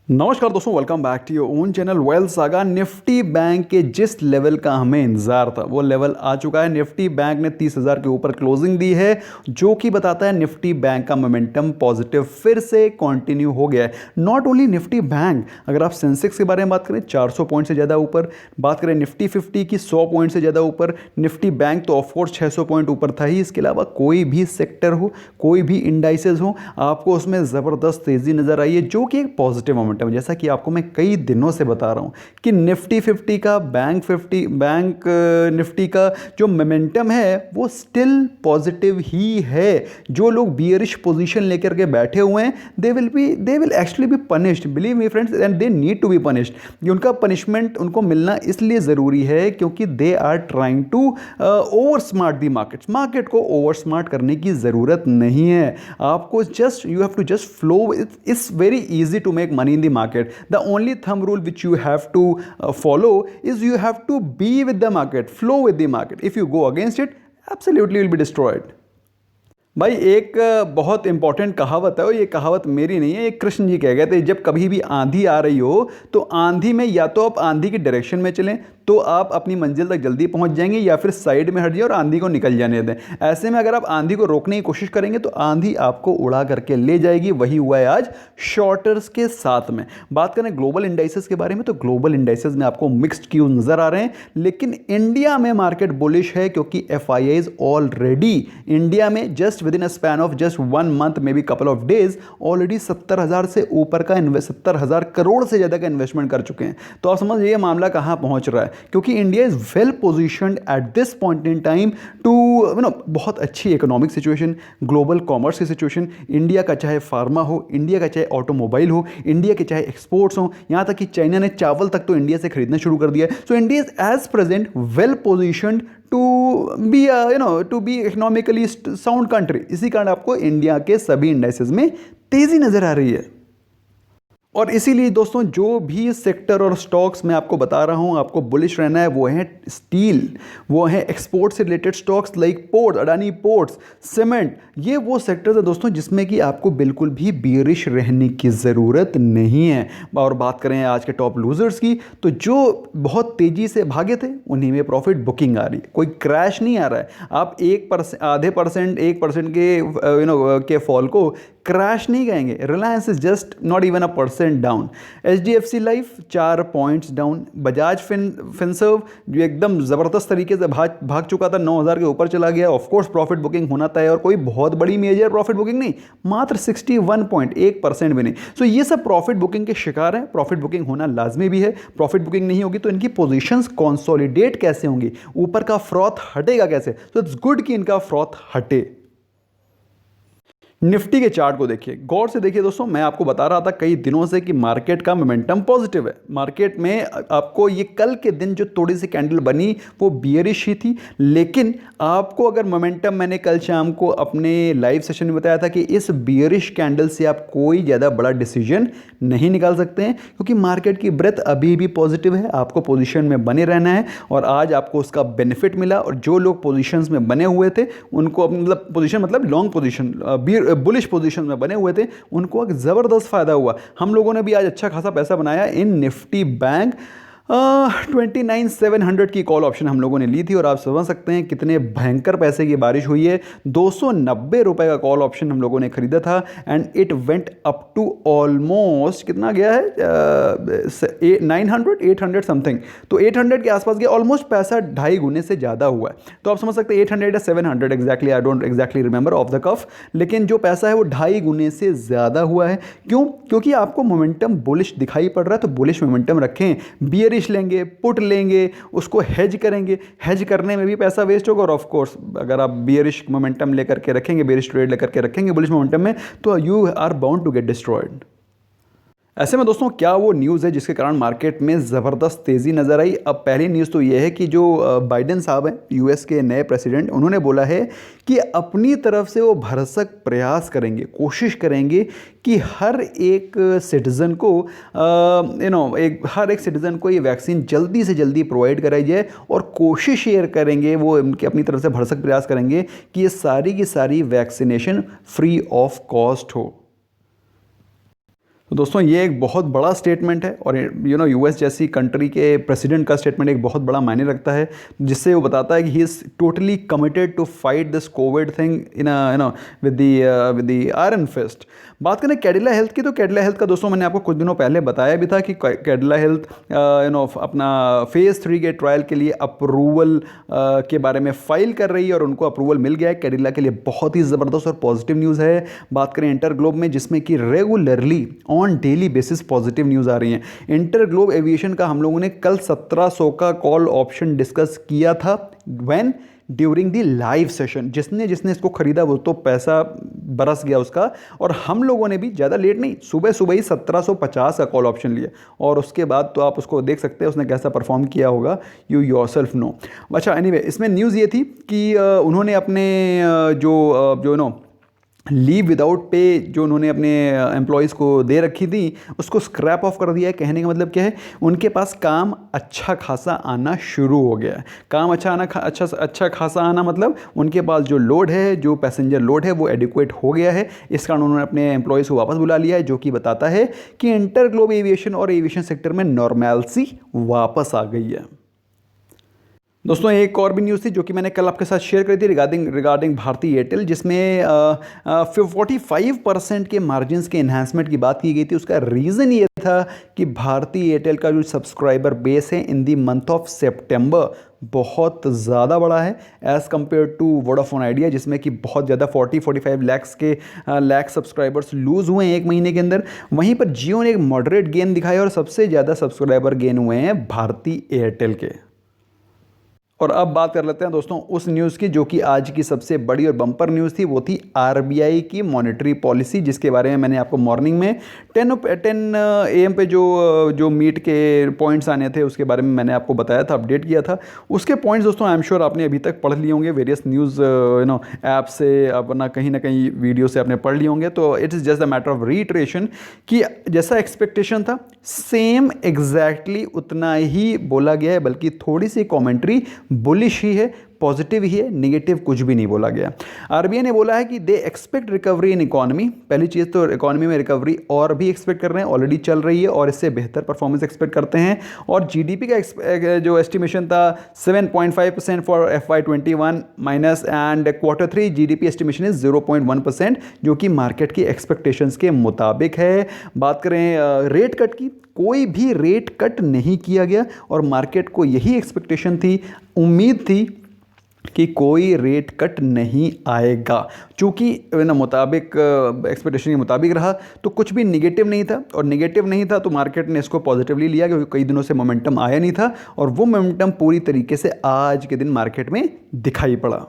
नमस्कार दोस्तों, welcome back to your own channel Wealth Saga. Nifty bank के जिस लेवल का हमें इंतजार था वो लेवल आ चुका है। निफ्टी बैंक ने 30,000 के ऊपर क्लोजिंग दी है, जो कि बताता है निफ्टी बैंक का मोमेंटम पॉजिटिव फिर से कंटिन्यू हो गया है। नॉट ओनली निफ्टी बैंक, अगर आप सेंसेक्स के बारे में बात करें 400 पॉइंट से ज़्यादा ऊपर, बात करें निफ्टी 50 की 100 पॉइंट से ज़्यादा ऊपर, निफ्टी बैंक तो ऑफकोर्स 600 पॉइंट ऊपर था ही। इसके अलावा कोई भी सेक्टर हो, कोई भी इंडाइसेस हो, आपको उसमें ज़बरदस्त तेज़ी नज़र आई है, जो कि एक पॉजिटिव मोमेंटम। जैसा कि आपको मैं कई दिनों से बता रहा हूं कि निफ्टी 50 का बैंक निफ्टी का जो मोमेंटम है वो स्टिल पॉजिटिव ही है। जो लोग बियरिश पोजीशन लेकर के बैठे हुए हैं, they will actually be punished, believe me friends, and they need to be punished. उनका पनिशमेंट उनको मिलना इसलिए ज़रूरी है क्योंकि they are trying to over smart the market को ओवर स्मार्ट करने की ज़रूरत नहीं है। आपको just you have to just flow. It's very easy to make money in the market. The only thumb rule which you have to follow is you have to be with the market, flow with the market. If you go against it, absolutely you'll be destroyed. भाई एक बहुत important कहावत है, और ये कहावत मेरी नहीं है, ये कृष्ण जी कह गए थे। जब कभी भी आंधी आ रही हो तो आंधी में या तो आप आंधी की डायरेक्शन में चलें तो आप अपनी मंजिल तक जल्दी पहुंच जाएंगे, या फिर साइड में हट जाइए और आंधी को निकल जाने दें। ऐसे में अगर आप आंधी को रोकने की कोशिश करेंगे तो आंधी आपको उड़ा करके ले जाएगी। वही हुआ है आज शॉर्टर्स के साथ में। बात करें ग्लोबल इंडाइसेस के बारे में तो ग्लोबल इंडाइसेस में आपको मिक्स्ड क्यूज नजर आ रहे हैं, लेकिन इंडिया में मार्केट बुलिश है क्योंकि एफआईआईज ऑलरेडी इंडिया में just with in a span of just 1 month may be couple of days already 70,000 से ऊपर का 70,000 करोड़ से ज़्यादा का इन्वेस्टमेंट कर चुके हैं। तो आप समझ ये मामला कहाँ पहुँच रहा है, क्योंकि India is well positioned at this point in time to बहुत अच्छी इकोनॉमिक सिचुएशन, ग्लोबल कॉमर्स की सिचुएशन। इंडिया का चाहे फार्मा हो, इंडिया का चाहे ऑटोमोबाइल हो, इंडिया के चाहे एक्सपोर्ट्स हो, यहाँ तक कि चाइना ने चावल तक तो इंडिया से खरीदना शुरू कर दिया है। So India is as present well positioned to be economically sound country. इसी कारण आपको इंडिया के सभी इंडाइसेस में तेजी नजर आ रही है। और इसीलिए दोस्तों, जो भी सेक्टर और स्टॉक्स मैं आपको बता रहा हूं आपको बुलिश रहना है, वो है स्टील, वो है एक्सपोर्ट से related stocks like port, Adani ports, cement. ये वो सेक्टर्स है दोस्तों जिसमें कि आपको बिल्कुल भी बियरिश रहने की ज़रूरत नहीं है। और बात करें आज के टॉप लूजर्स की, तो जो बहुत तेज़ी से भागे थे उन्हीं में प्रॉफिट बुकिंग आ रही है, कोई क्रैश नहीं आ रहा है। आप 1%, आधे परसेंट, 1% के के फॉल को क्रैश नहीं कहेंगे। Reliance is just not even a % down. HDFC life 4 points down. Bajaj Finserv जो एकदम ज़बरदस्त तरीके से भाग चुका था, 9,000 के ऊपर चला गया। ऑफकोर्स प्रॉफिट बुकिंग होना तय, और कोई बहुत बड़ी मेजर प्रॉफिट बुकिंग नहीं, मात्र 61.1% भी नहीं। सो ये सब प्रॉफिट बुकिंग के शिकार हैं। प्रॉफिट बुकिंग होना लाजमी भी है। प्रॉफिट बुकिंग नहीं होगी तो इनकी पोजिशंस कॉन्सोलिडेट कैसे होंगी, ऊपर का फ्रॉथ हटेगा कैसे। तो इट्स गुड कि इनका फ्रॉथ हटे। निफ्टी के चार्ट को देखिए, गौर से देखिए दोस्तों। मैं आपको बता रहा था कई दिनों से कि मार्केट का मोमेंटम पॉजिटिव है। मार्केट में आपको ये कल के दिन जो थोड़ी सी कैंडल बनी वो बियरिश ही थी, लेकिन आपको अगर मोमेंटम, मैंने कल शाम को अपने लाइव सेशन में बताया था कि इस बियरिश कैंडल से आप कोई ज़्यादा बड़ा डिसीजन नहीं निकाल सकते हैं, क्योंकि मार्केट की ब्रेथ अभी भी पॉजिटिव है। आपको पोजीशन में बने रहना है, और आज आपको उसका बेनिफिट मिला। और जो लोग पोजीशंस में बने हुए थे उनको, मतलब पोजीशन मतलब लॉन्ग पोजीशन, बुलिश पोजीशन में बने हुए थे, उनको एक ज़बरदस्त फ़ायदा हुआ। हम लोगों ने भी आज अच्छा खासा पैसा बनाया इन निफ्टी बैंक। 29,700 की कॉल ऑप्शन हम लोगों ने ली थी, और आप समझ सकते हैं कितने भयंकर पैसे की बारिश हुई है। 290 रुपये का कॉल ऑप्शन हम लोगों ने खरीदा था, and it went up to almost, कितना गया है, 900 800 समथिंग। तो 800 के आसपास गया, ऑलमोस्ट पैसा 2.5 गुने से ज़्यादा हुआ है। तो आप समझ सकते हैं 800 या 700 exactly, I don't exactly remember off the cuff, लेकिन जो पैसा है वो 2.5 गुने से ज़्यादा हुआ है। क्यों? क्योंकि आपको मोमेंटम बुलिश दिखाई पड़ रहा है, तो बुलिश मोमेंटम रखें। बियर लेंगे, पुट लेंगे, उसको हेज करेंगे, हेज करने में भी पैसा वेस्ट होगा। और ऑफ कोर्स अगर आप बियरिश मोमेंटम लेकर के रखेंगे, बियरिश ट्रेड लेकर के रखेंगे बुलिश मोमेंटम में, तो you are bound to get destroyed. ऐसे में दोस्तों, क्या वो न्यूज़ है जिसके कारण मार्केट में ज़बरदस्त तेज़ी नज़र आई। अब पहली न्यूज़ तो ये है कि जो बाइडेन साहब हैं, यूएस के नए प्रेसिडेंट, उन्होंने बोला है कि अपनी तरफ से वो भरसक प्रयास करेंगे, कोशिश करेंगे कि हर एक सिटीज़न को हर एक सिटीज़न को ये वैक्सीन जल्दी से जल्दी प्रोवाइड कराई जाए, और कोशिश ये करेंगे, वो उनके अपनी तरफ से भरसक प्रयास करेंगे कि ये सारी की सारी वैक्सीनेशन फ्री ऑफ कॉस्ट हो। तो दोस्तों ये एक बहुत बड़ा स्टेटमेंट है और यूएस जैसी कंट्री के प्रेसिडेंट का स्टेटमेंट एक बहुत बड़ा मायने रखता है, जिससे वो बताता है कि he is totally committed to fight this Covid thing with the iron fist. बात करें कैडिला हेल्थ की, तो कैडिला हेल्थ का दोस्तों मैंने आपको कुछ दिनों पहले बताया भी था कि कैडिला हेल्थ अपना फेज़ 3 के ट्रायल के लिए अप्रूवल के बारे में फाइल कर रही है और उनको अप्रूवल मिल गया है। कैडिला के लिए बहुत ही ज़बरदस्त और पॉजिटिव न्यूज़ है। बात करें इंटरग्लोब में, जिसमें कि regularly on daily basis positive news आ रही हैं। इंटरग्लोब एविएशन का हम लोगों ने कल 1700 का कॉल ऑप्शन डिस्कस किया था when during the live session. जिसने इसको खरीदा वो तो पैसा बरस गया उसका, और हम लोगों ने भी ज़्यादा लेट नहीं, सुबह सुबह ही 1750 का कॉल ऑप्शन लिया और उसके बाद तो आप उसको देख सकते हैं उसने कैसा परफॉर्म किया होगा, यू योरसेल्फ नो। अच्छा एनीवे, इसमें न्यूज़ ये थी कि उन्होंने अपने जो लीव विदाउट पे जो उन्होंने अपने एम्प्लॉयज़ को दे रखी थी उसको स्क्रैप ऑफ कर दिया है। कहने का मतलब क्या है, उनके पास काम अच्छा खासा आना शुरू हो गया है। काम अच्छा खासा आना मतलब उनके पास जो लोड है, जो पैसेंजर लोड है वो एडिक्वेट हो गया है। इस कारण उन्होंने अपने एम्प्लॉयज़ को वापस बुला लिया है, जो कि बताता है कि इंटरग्लोब एविएशन और एविएशन सेक्टर में नॉर्मैलिटी वापस आ गई है। दोस्तों एक और भी न्यूज़ थी जो कि मैंने कल आपके साथ शेयर करी थी रिगार्डिंग भारती एयरटेल, जिसमें 45% के मार्जिन्स के इन्हांसमेंट की बात की गई थी। उसका रीज़न ये था कि भारती एयरटेल का जो सब्सक्राइबर बेस है इन दी मंथ ऑफ सितंबर बहुत ज़्यादा बड़ा है as compare to Vodafone Idea, जिसमें कि बहुत ज़्यादा 40-45 लाख सब्सक्राइबर्स लूज़ हुए हैं एक महीने के अंदर। वहीं पर जियो ने एक मॉडरेट गेन दिखाया और सबसे ज़्यादा सब्सक्राइबर गेन हुए हैं भारती एयरटेल के। और अब बात कर लेते हैं दोस्तों उस न्यूज़ की जो कि आज की सबसे बड़ी और बम्पर न्यूज़ थी। वो थी आरबीआई की मॉनेटरी पॉलिसी, जिसके बारे में मैंने आपको मॉर्निंग में 10 AM पे जो मीट के पॉइंट्स आने थे उसके बारे में मैंने आपको बताया था, अपडेट किया था। उसके पॉइंट्स दोस्तों आई एम श्योर आपने अभी तक पढ़ लिए होंगे, वेरियस न्यूज़ ऐप से, अपना कहीं ना कहीं वीडियो से आपने पढ़ लिए होंगे। तो it is just a matter of reiteration कि जैसा एक्सपेक्टेशन था सेम एग्जैक्टली उतना ही बोला गया है, बल्कि थोड़ी सी कॉमेंट्री बुलिश ही है, पॉजिटिव ही है, नेगेटिव कुछ भी नहीं बोला गया। आरबीआई ने बोला है कि they expect recovery in economy. पहली चीज़ तो इकोनॉमी में रिकवरी और भी एक्सपेक्ट कर रहे हैं, ऑलरेडी चल रही है और इससे बेहतर परफॉर्मेंस एक्सपेक्ट करते हैं। और जीडीपी का जो एस्टिमेशन था 7.5% for FY21 minus and Q3 GDP estimation is 0.1%, जो कि मार्केट की एक्सपेक्टेशंस के मुताबिक है। बात करें रेट कट की, कोई भी रेट कट नहीं किया गया और मार्केट को यही एक्सपेक्टेशन थी, उम्मीद थी कि कोई रेट कट नहीं आएगा। चूँकि मुताबिक एक्सपेक्टेशन के मुताबिक रहा तो कुछ भी नेगेटिव नहीं था, और नेगेटिव नहीं था तो मार्केट ने इसको पॉजिटिवली लिया, क्योंकि कई दिनों से मोमेंटम आया नहीं था और वो मोमेंटम पूरी तरीके से आज के दिन मार्केट में दिखाई पड़ा।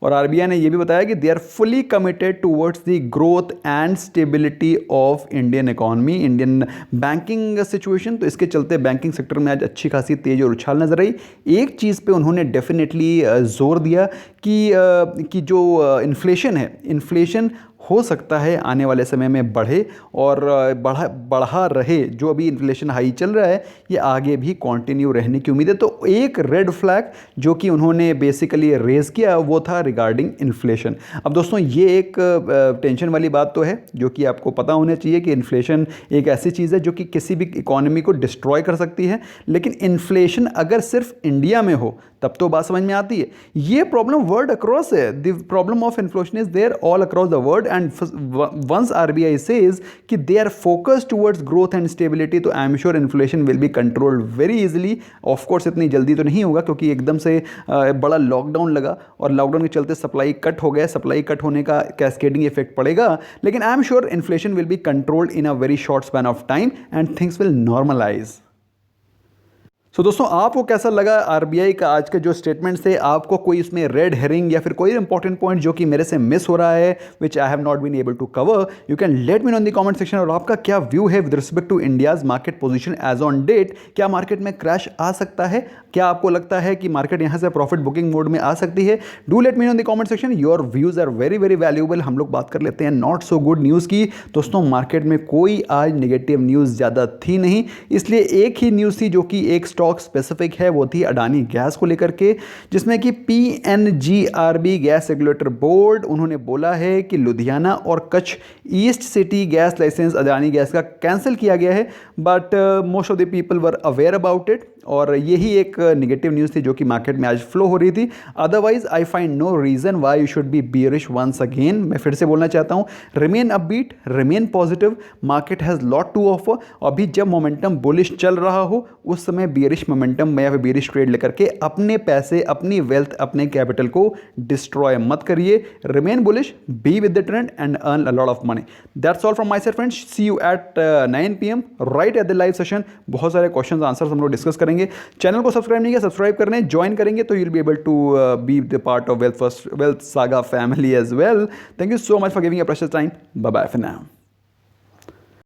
और आरबीआई ने यह भी बताया कि they are fully committed towards the growth and stability of Indian economy, Indian banking situation. तो इसके चलते बैंकिंग सेक्टर में आज अच्छी खासी तेज और उछाल नजर आई। एक चीज़ पे उन्होंने डेफिनेटली जोर दिया कि जो इन्फ्लेशन है, इन्फ्लेशन हो सकता है आने वाले समय में बढ़े और बढ़ा रहे। जो अभी इन्फ्लेशन हाई चल रहा है ये आगे भी कंटिन्यू रहने की उम्मीद है। तो एक रेड फ्लैग जो कि उन्होंने बेसिकली रेज़ किया वो था रिगार्डिंग इन्फ्लेशन। अब दोस्तों ये एक टेंशन वाली बात तो है, जो कि आपको पता होना चाहिए कि इन्फ्लेशन एक ऐसी चीज़ है जो कि किसी भी इकोनॉमी को डिस्ट्रॉय कर सकती है। लेकिन इन्फ्लेशन अगर सिर्फ इंडिया में हो तब तो बात समझ में आती है। ये प्रॉब्लम वर्ल्ड अक्रॉस है। The problem of inflation is there all across the world and once RBI says कि they are focused towards growth and stability, तो I am sure inflation will be controlled very easily. Of course इतनी जल्दी तो नहीं होगा, क्योंकि एकदम से बड़ा लॉकडाउन लगा और लॉकडाउन के चलते सप्लाई कट हो गया। सप्लाई कट होने का कैस्केडिंग इफेक्ट पड़ेगा, लेकिन I am sure inflation will be controlled in a very short span of time and things will normalise. So दोस्तों आपको कैसा लगा आरबीआई का आज के जो स्टेटमेंट्स थे? आपको कोई इसमें रेड हेरिंग या फिर कोई इंपॉर्टेंट पॉइंट जो कि मेरे से मिस हो रहा है, which I have not been able to cover, you can let me know in the comment section. और आपका क्या व्यू है with respect to India's market position as on date? क्या मार्केट में क्रैश आ सकता है? क्या आपको लगता है कि मार्केट यहाँ से प्रॉफिट बुकिंग मोड में आ सकती है? Do let me know in the comment section. Your views are very very valuable. हम लोग बात कर लेते हैं नॉट सो गुड न्यूज़ की। दोस्तों मार्केट में कोई आज नेगेटिव न्यूज़ ज़्यादा थी नहीं, इसलिए एक ही न्यूज़ थी जो कि एक स्टॉक स्पेसिफिक है वो थी अडानी गैस को लेकर के, जिसमें कि PNGRB गैस रेगुलेटर बोर्ड उन्होंने बोला है कि लुधियाना और Kutch east city gas licence Adani gas का कैंसिल किया गया है, but most of the people were aware about it, और यही एक नेगेटिव न्यूज़ थी जो कि मार्केट में आज फ्लो हो रही थी। Otherwise I find no reason why you should be bearish once again. मैं फिर से बोलना चाहता हूँ, remain upbeat, remain positive, market has lot to offer. अभी जब मोमेंटम बुलिश चल रहा हो उस समय बियरिश मोमेंटम या फिर बियरिश ट्रेड लेकर के अपने पैसे, अपनी वेल्थ, अपने कैपिटल को डिस्ट्रॉय मत करिए। Remain bullish, be with the trend and earn a lot of money. That's all from my side friends, see you at 9 PM right at the live session. बहुत सारे क्वेश्चंस आंसर्स हम लोग discuss करेंगे। Channel को subscribe नहीं किया, subscribe करने join करेंगे तो you'll be able to be the part of Wealth Saga family as well. Thank you so much for giving your precious time. Bye bye for now.